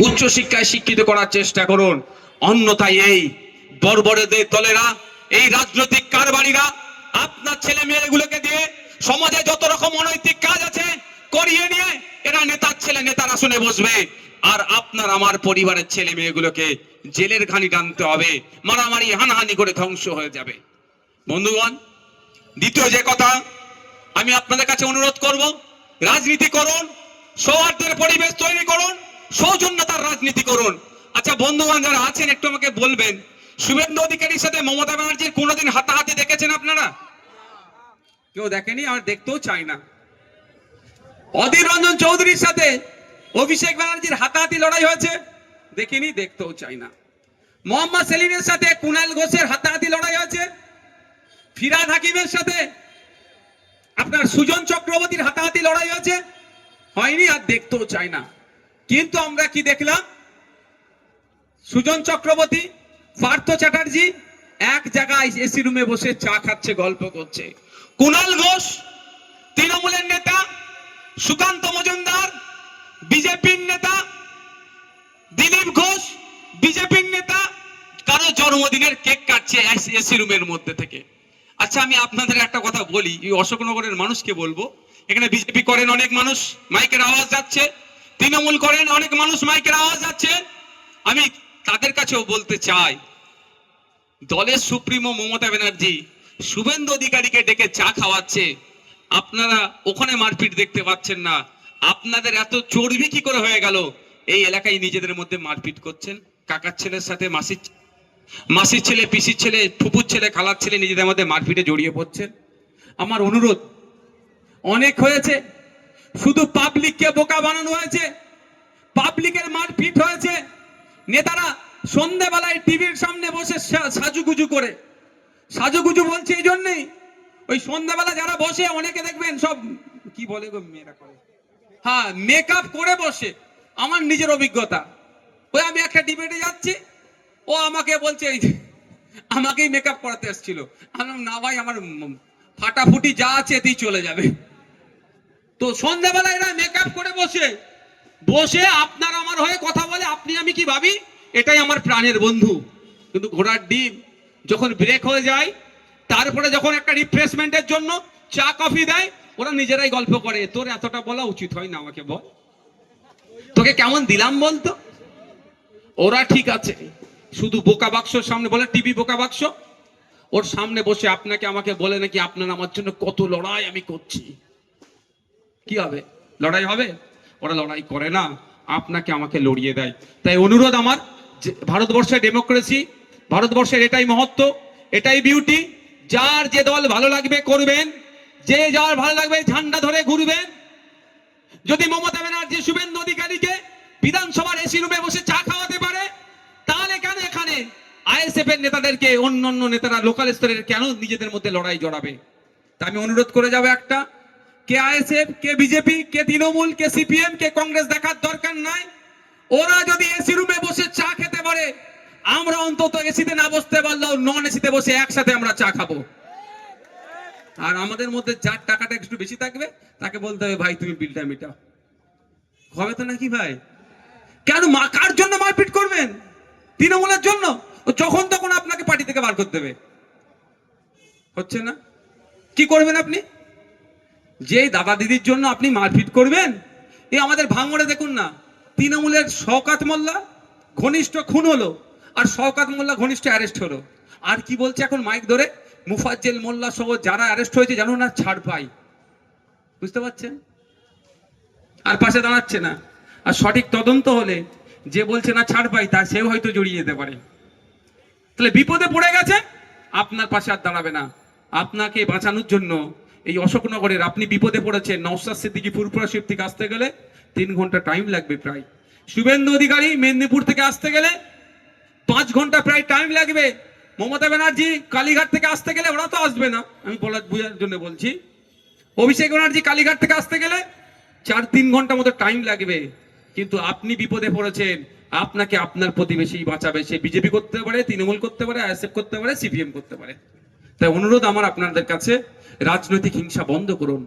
উচ্চ শিক্ষায় শিক্ষিত করার চেষ্টা করুন। অন্যথায় এই বর্বরদের দলেরা, এই রাজনৈতিক কারবারিরা আপনার ছেলে মেয়েগুলোকে দিয়ে সমাজে যত রকম অনৈতিক কাজ আছে করিয়ে নিয়ে এরা নেতার ছেলে নেতার আসনে বসবে, আর আপনার আমার পরিবারের ছেলে মেয়েগুলোকে জেলের ঘানি টানতে হবে, মারামারি হানাহানি করে ধ্বংস হয়ে যাবে। বন্ধুগণ, দ্বিতীয় যে কথা আমি আপনাদের কাছে অনুরোধ করব, রাজনীতি করুন, সৌহার্দ্যের পরিবেশ তৈরি করুন, সৌজন্যতার রাজনীতি করুন। আচ্ছা বন্ধুগণ যারা আছেন একটু আমাকে বলবেন, শুভেন্দু অধিকারীর সাথে মমতা ব্যানার্জির কোনোদিন হাতাহাতি দেখেছেন আপনারা? কেউ দেখেনি, আর দেখতেও চাই না। অধীর রঞ্জন চৌধুরীর সাথে অভিষেক ব্যানার্জির হাতাহাতি লড়াই হয়েছে? দেখিনি, দেখতেও চাই না। মোহাম্মদ সেলিমের সাথে কুণাল ঘোষের হাতাহাতি লড়াই হয়েছে? ফিরহাদ হাকিমের সাথে আপনার সুজন চক্রবর্তীর হাতাহাতি লড়াই হয়েছে? হয়নি, আর দেখতেও চাই না। কিন্তু আমরা কি দেখলাম? সুজন চক্রবর্তী, পার্থ চ্যাটার্জি এক জায়গায় এসি রুমে বসে চা খাচ্ছে, গল্প করছে। কুণাল ঘোষ তৃণমূলের নেতা, সুকান্ত মজুমদার বিজেপির নেতা, দিলীপ ঘোষ বিজেপির নেতা, কারো জন্মদিনের কেক কাটছে এসি রুমের মধ্যে থেকে। আচ্ছা আমি আপনাদের একটা কথা বলি, এই অশোকনগরের মানুষকে বলবো, এখানে বিজেপি করেন অনেক মানুষ, মাইকের আওয়াজ যাচ্ছে, তৃণমূল করেন অনেক মানুষ, মাইকের আওয়াজ যাচ্ছে। আমি তাদের কাছেও বলতে চাই, দলের সুপ্রিমো মমতা ব্যানার্জি শুভেন্দু অধিকারীকে ডেকে চা খাওয়াচ্ছে, আপনারা ওখানে মারপিট দেখতে পাচ্ছেন না। আপনাদের এত চর্বি কি করে হয়ে গেল এই এলাকায় নিজেদের মধ্যে মারপিট করছেন? কাকার ছেলের সাথে মাসির ছেলে, পিসির ছেলে, ফুপুর ছেলে, খালার ছেলে নিজেদের মধ্যে মারপিটে জড়িয়ে পড়ছেন। আমার অনুরোধ, অনেক হয়েছে, শুধু পাবলিককে বোকা বানানো হয়েছে, পাবলিকের মারপিট হয়েছে। নেতারা সন্ধ্যেবেলায় টিভির সামনে বসে সাজুগুজু করে, সাজুগুজু বলছে এই জন্যই, ওই সন্ধ্যাবেলা যারা বসে অনেকে দেখবেন সব কি বলে গো মেয়েরা করে, হ্যাঁ মেকআপ করে বসে। আমার নিজের অভিজ্ঞতা, ওই আমি একটা ডিবেটে যাচ্ছি, ও আমাকে বলছে আমাকেই মেকআপ করাতে এসেছিল। আমি না ভাই, আমার ফাটাফুটি যা আছে এতেই চলে যাবে। তো সন্ধ্যাবেলা এরা মেকআপ করে বসে বসে আপনার আমার হয়ে কথা বলে, আপনি আমি কি ভাবি এটাই আমার প্রাণের বন্ধু। কিন্তু ঘোড়ার ডিম যখন ব্রেক হয়ে যায়, তারপরে যখন একটা রিফ্রেশমেন্টের জন্য চা কফি দেয়, ওরা নিজেরাই গল্প করে, তোর এতটা বলা উচিত হয় না, আমাকে বল, তোকে কেমন দিলাম বলতো। ওরা ঠিক আছে, শুধু বোকা বাক্সর সামনে বলে, টিভি বোকা বাক্স, ওর সামনে বসে আপনাকে আমাকে বলে নাকি আপনার আমার জন্য কত লড়াই আমি করছি। কি হবে? লড়াই হবে? ওরা লড়াই করে না, আপনাকে আমাকে লড়িয়ে দেয়। তাই অনুরোধ আমার, ভারতবর্ষের ডেমোক্রেসি, ভারতবর্ষের এটাই মহত্ব, এটাই বিউটি। যার যে দল ভালো লাগবে করবেন, যে যার ভালো লাগবে ঝান্ডা ধরে ঘুরবেন। যদি মমতা ব্যানার্জি শুভেন্দু অধিকারীকে বিধানসভার এসি রুমে বসে চা খাওয়াতে পারে, তাহলে কেন এখানে আইএসএফ এর নেতাদেরকে অন্যান্য নেতারা লোকাল স্তরের কেন নিজেদের মধ্যে লড়াই জড়াবে? তা আমি অনুরোধ করে যাবো একটা, কে আইএসএফ, কে বিজেপি, কে তৃণমূল, কে সিপিএম, কে কংগ্রেস দেখার দরকার নাই। ওরা যদি এসি রুমে বসে চা খেতে পারে, আমরা অন্তত এসিতে না বসতে পারলেও নন এসিতে বসে একসাথে আমরা চা খাবো। আর আমাদের মধ্যে যার টাকাটা একটু বেশি থাকবে তাকে বলতে হবে, ভাই তুমি বিলটা মেটাও। হবে তো নাকি ভাই? কেন কার জন্য মারপিট করবেন? তৃণমূলের জন্য? যখন তখন আপনাকে পার্টি থেকে বার করতে দেবে, হচ্ছে না? কি করবেন আপনি? যে দাদা দিদির জন্য আপনি মারপিট করবেন? এই আমাদের ভাঙড়ে দেখুন না, তৃণমূলের শওকত মোল্লা ঘনিষ্ঠ খুন হলো, আর শওকত মোল্লা ঘনিষ্ঠ অ্যারেস্ট হলো। আর কি বলছে এখন মাইক ধরে, মুফাজ্জেল মোল্লা সহ যারা অ্যারেস্ট হয়েছে জানো না ছাড় পাই। বুঝতে পারছেন? আর পাশে দাঁড়াচ্ছে না। আর সঠিক তদন্ত হলে যে বলছে না ছাড় পাই, তা সেও হয়তো জড়িয়ে যেতে পারে। তাহলে বিপদে পড়ে গেছে, আপনার পাশে আর দাঁড়াবে না। আপনাকে বাঁচানোর জন্য এই অশোকনগরের, আপনি বিপদে পড়েছেন, নওশাদ সিদ্দিকী ফুরফুরা শরীফ থেকে আসতে গেলে 3 ঘন্টা টাইম লাগবে প্রায়। শুভেন্দু অধিকারী মেদিনীপুর থেকে আসতে গেলে 5 ঘন্টা প্রায় টাইম লাগবে। মমতা ব্যানার্জি কালীঘাট থেকে আসতে গেলে, ওরা তো আসবে না, আমি বোঝার জন্য বলছি, অভিষেক ব্যানার্জি কালীঘাট থেকে আসতে গেলে 4-3 ঘন্টা মতো টাইম লাগবে। কিন্তু আপনি বিপদে পড়েছেন, আপনাকে আপনার প্রতিবেশী বাঁচাবে। সে বিজেপি করতে পারে, তৃণমূল করতে পারে, আইএসএফ করতে পারে, সিপিএম করতে পারে। তাই অনুরোধ আমার আপনাদের কাছে, রাজনৈতিক হিংসা বন্ধ করুন।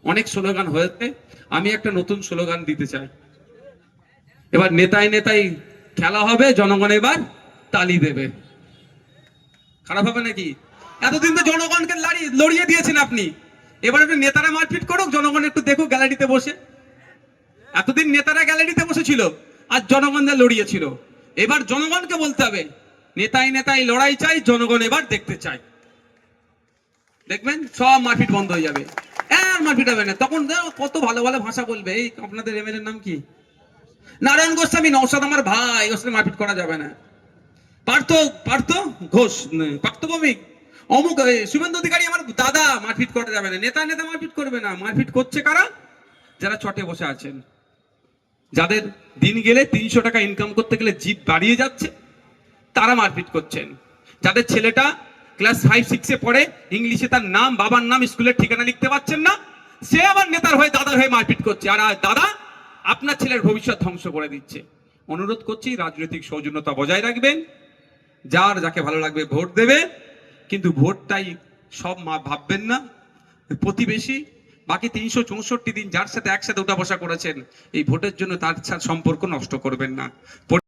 অনেক স্লোগান হয়েছে, আমি একটা নতুন স্লোগান দিতে চাই। এবার নেতায় নেতাই খেলা হবে, জনগণ এবার তালি দেবে। খারাপ হবে নাকি? এতদিন তো জনগণকে লড়িয়ে দিয়েছেন আপনি, এবার একটু নেতারা মারপিট করুক, জনগণ একটু দেখুক গ্যালারিতে বসে। এতদিন নেতারা গ্যালারিতে বসেছিল আর জনগণদের লড়িয়েছিল, এবার জনগণকে বলতে হবে নেতাই নেতাই লড়াই চাই, জনগণ এবার দেখতে চাই। দেখবেন সব মারপিট বন্ধ হয়ে যাবে, আর মারপিট হবে না। তখন কত ভালো ভালো ভাষা বলবে। এই আপনাদের এমএলএর নাম কি? নারায়ণ গোস্বামী। নওশাদ আমার ভাই, ওর সাথে মারপিট করা যাবে না। পার্থ ঘোষ, পার্থ ভৌমিক, অমুক শুভেন্দু অধিকারী আমার দাদা, মারপিট করা যাবে না। নেতা নেতা মারপিট করবে না। মারপিট করছে কারা? যারা চটে বসে আছেন, যাদের দিন গেলে 300 টাকা ইনকাম করতে গেলে জিপ বাড়িয়ে যাচ্ছে, তারা মারপিট করছেন। যাদের ছেলেটা ক্লাস 5-6-এ পড়ে, ইংলিশে তার নাম, বাবার নাম, স্কুলের ঠিকানা লিখতে পারছেন না, সে আবার নেতার হয়ে দাদার হয়ে মারপিট করছে। আর দাদা আপনার ছেলের ভবিষ্যৎ ধ্বংস করে দিচ্ছে। অনুরোধ করছি রাজনৈতিক সৌজন্যতা বজায় রাখবেন, যার যাকে ভালো লাগবে ভোট দেবে, কিন্তু ভোটটাই সব ভাববেন না। প্রতিবেশী বাকি 364 দিন যার সাথে একসাথে উঠা বসা করেছেন, এই ভোটের জন্য তার সাথে সম্পর্ক নষ্ট করবেন না।